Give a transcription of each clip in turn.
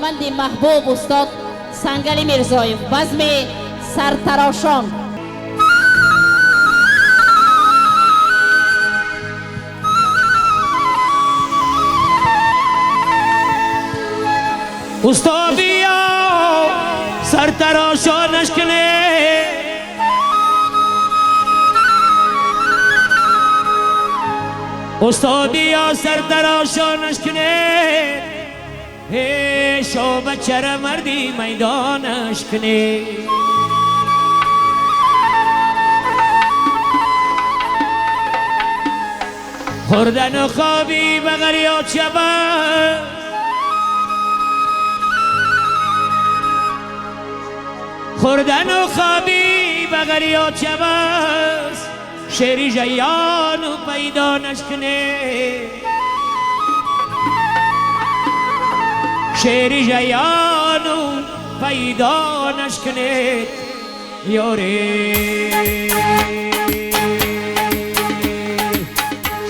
هنرمند محبوب استاد سنگلی میرزایف بزم سرتراشان. استاد بیا سرتراشانش کنه، استاد بیا سرتراشانش کنه، شو بچه را مردی میدانش کنه. خوردن و خوابی بغریات شبه، خوردن و خوابی بغریات شبه، شعری جیان و پیدانش کنه، شعری جیان و پیدانش کنه یاری.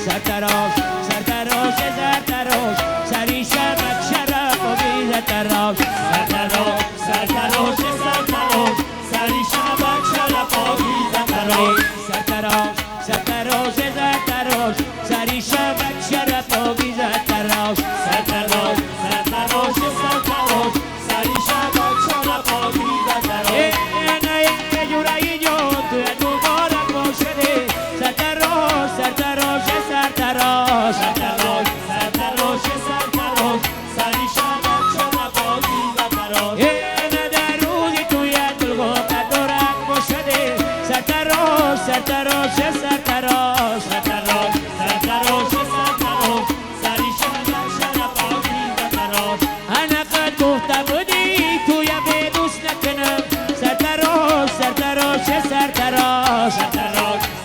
سرتراش سرتراش سرتراش سری شبک شرف و بی سرتراش سرتراش سرتراش سرتراش سری شبک شرف و بی سرتراش سرتراش سرتراش سرتراش سری شبک شرف و بی سرتراش سرتراش سرتراش سرتراش سری شبک شرف و بی سرتراش نه جورایی جون تو بارک باشده سرتراش سرتراش سرتراش سرتراش سرتراش سرتراش سری شبک شرف و بی سرتراش نه در روزی توی دلگو قدرک باشده سرتراش سرتراش سرتراش سرتراش سرتراش سرتراش سری شبک شرف و بی سرتراش انا قد گفته بودی توی به دوست نکنم سرتراش سرتراش سرتراش سرتراش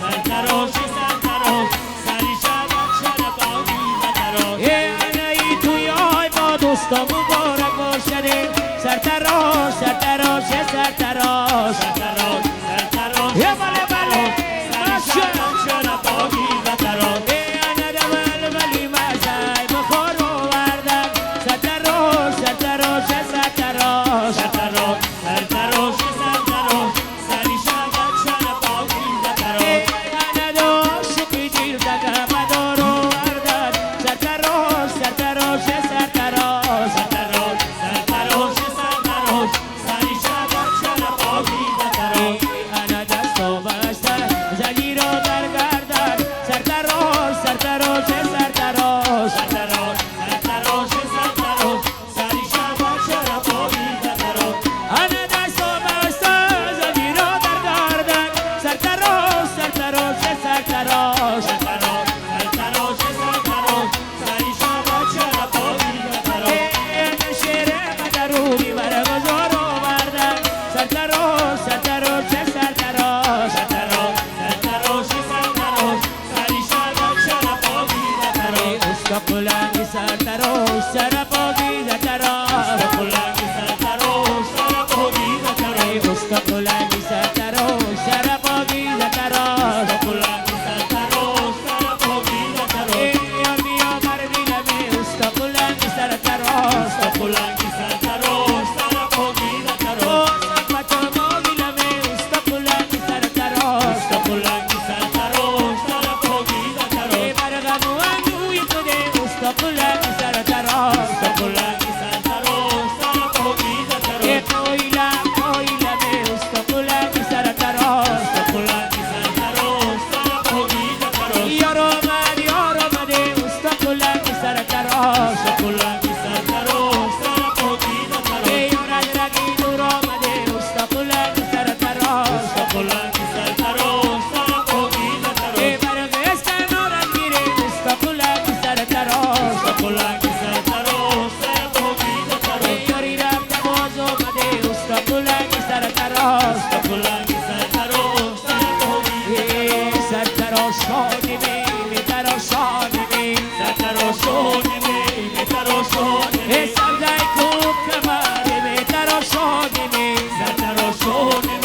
سرتراش سرتراش سری شبک شرف و بی سرتراش انا ای توی های با دوستا مبارک باشده سرتراش سرتراش سرتراش سرتراش سرتراش بله بله شرف شرف و بی سرتراش انا دول ولی مزای بخور و وردم سرتراش سرتراش سرتراش سرتراش سرتراش سرتراش سری شبک شرف و بی سرتراش انا دو شکی دل دگه بدار و وردم سرتراش سرتراش سرتراش سرتراش سرتراش سرتراش سری شبک شرف و بی سرتراش انا دست و بسته زنجیر و در گردن سرتراش سرتراش سرتراش سرتراش سرتراش سرتراش سری شبک شرف و بی سرتراش انا دست و بسته زنجیر و در گردن سرتراش سرتراش سرتراش سرتراش سرتراش سرتراش سری شبک شرف و بی سرتراش انا شعر مدروری بر بزار آوردن سرتراش سرتراش سرتراش سرتراش سرتراش سرتراش سری شبک شرف و بی سرتراش استقلانی سرتراش شرف و بی سرتراش استقلانی سرتراش شرف و بی سرتراش استقلانی سرتراش شرف و بی سرتراش استقلانی سرتراش شرف و بی سرتراش بیا مردی نمی استقلانی سرتراش استقلانی سرتراش شرف و بی سرتراش سمت موگی نمی استقلانی سرتراش استقلانی سرتراش شرف و بی سرتراش برغم و انجوی کده استقلانی سرتراش استقلانی سرتراش شرف و بی سرتراش کویلا کویلا می استقلانی سرتراش استقلانی سرتراش شرف و بی سرتراش یارو مد استقلانی سرتراش استقلانی سرتراش شرف و بی سرتراش یارد رگی دور آمده استقلانی سرتراش استقلانی سرتراش شرف و بی سرتراش برق اسکنار میره استقلانی سرتراش استقلانی سرتراش شرف و بی سرتراش یاری رفته باز آمده استقلانی سرتراش استقلانی سرتراش شرف و بی سرتراشانی می تراشانی می سرتراشانی می تراشانی می سبزه کوب کماری می تراشانی می سرتراشانی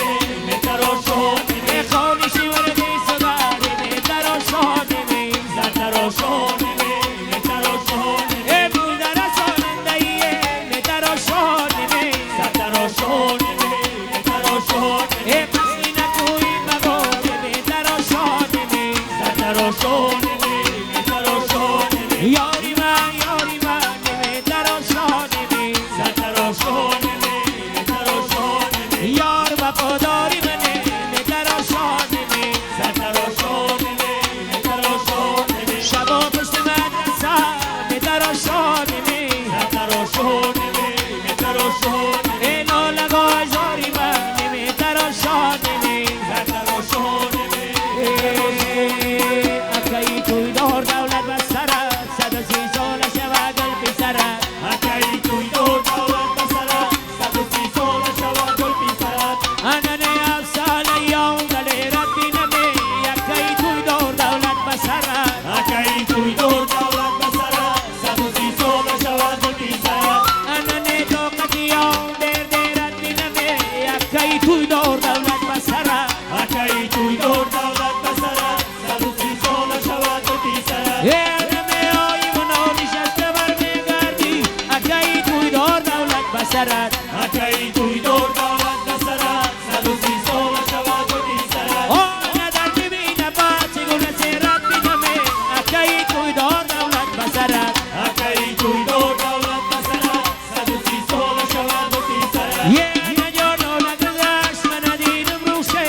می تراشانی می خانی شیوردی سداری می تراشانی می سرتراشانی می تراشانی می بودن سانندهی می تراشانی توی دور دولت بسرد 130 سال شود و تی سرد نمی آیی و نانشسته برمیگردی اکی توی دور دولت بسرد اکی توی دور دولت بسرد 130 سال شود و تی سرد ندر ببینه با چگونه سیرت بیدمه اکی توی دور دولت بسرد اکی توی دور دولت بسرد 130 سال شود و تی سرد نجانو نگذشت من ندیدم روشه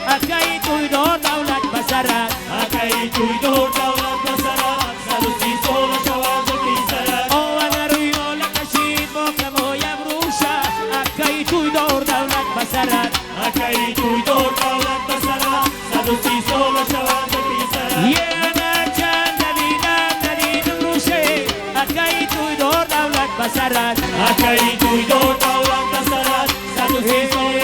اکی توی دور دولت بسرد اکی توی دور دولت بسرد 130 سال شود و تی سرد اگر روی مال کشید با کمایم روشه اکی توی دور دولت بسرد اکی توی دور دولت بسرد 130 سال شود و تی سرد نه چند ندیدم روشه اکی توی دور دولت بسرد اکی توی دور دولت بسرد 130 سال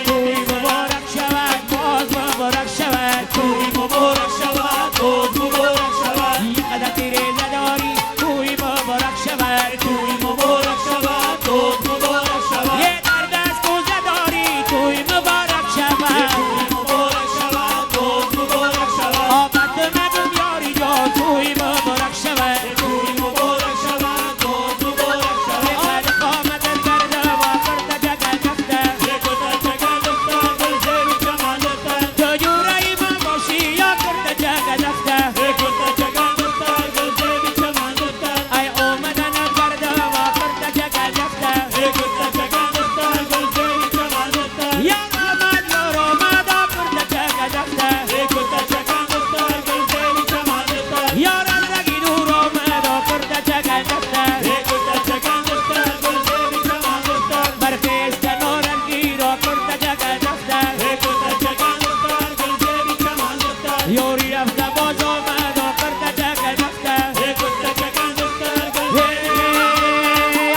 توی مبارک شود باز مبارک شود توی مبارک شود باز مبارک شود قدر تیره نداری توی مبارک شود توی مبارک شود باز مبارک شود یه در دست کوزه داری توی مبارک شود توی مبارک شود باز مبارک شود آفت مگم یاری جان توی مبارک شود توی مبارک شود باز مبارک شود قد قامتت کرده و کرده جگل نفته کرده جگل نفته گل زیبی چمان نفته تو جورایی من باشی یا کرده جگل نفته کرده جگل نفته گل زیبی چمان نفته ای اومدنت کرده و کرده جگل نفته کرده جگل نفته گل زیبی چمان نفته یا آمد یار آمد کرده جگل نفته کرده جگل نفته گل زیبی چمان نفته یار از رگی دور آمد کرده جگل نفته کرده جگل نفته گل زیبی چمان نفته برخیز کنارنگی را کرده جگل نفته کرده جگل نفته گل زیبی چمان نفته یاری رفته باز آمد کرده جگل نفته کرده جگل نفته گل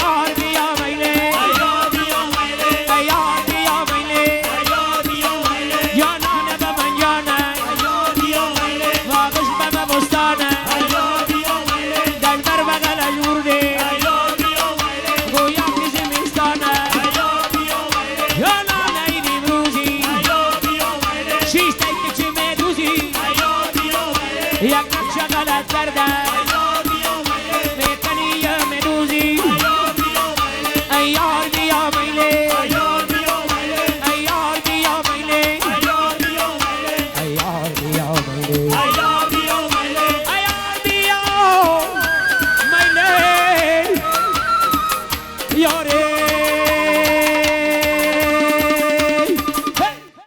یار بیا میله یار بیا میله یار بیا میله یار بیا میله جانانه به من جانه یار بیا میله واقش به من بستانه یار بیا میله دل بر بغل جورده یار بیا میله گویا که زمستانه یار بیا میله جانانه این امروزی یار بیا میله شیشته که چه میدوزی یار بیا میله یک نقشه غلط کرده یار بیا میله میکنی یه میدوزی یار بیا میله یار بیا میله یار بیا میله یار بیا میله یار بیا میله یار بیا میله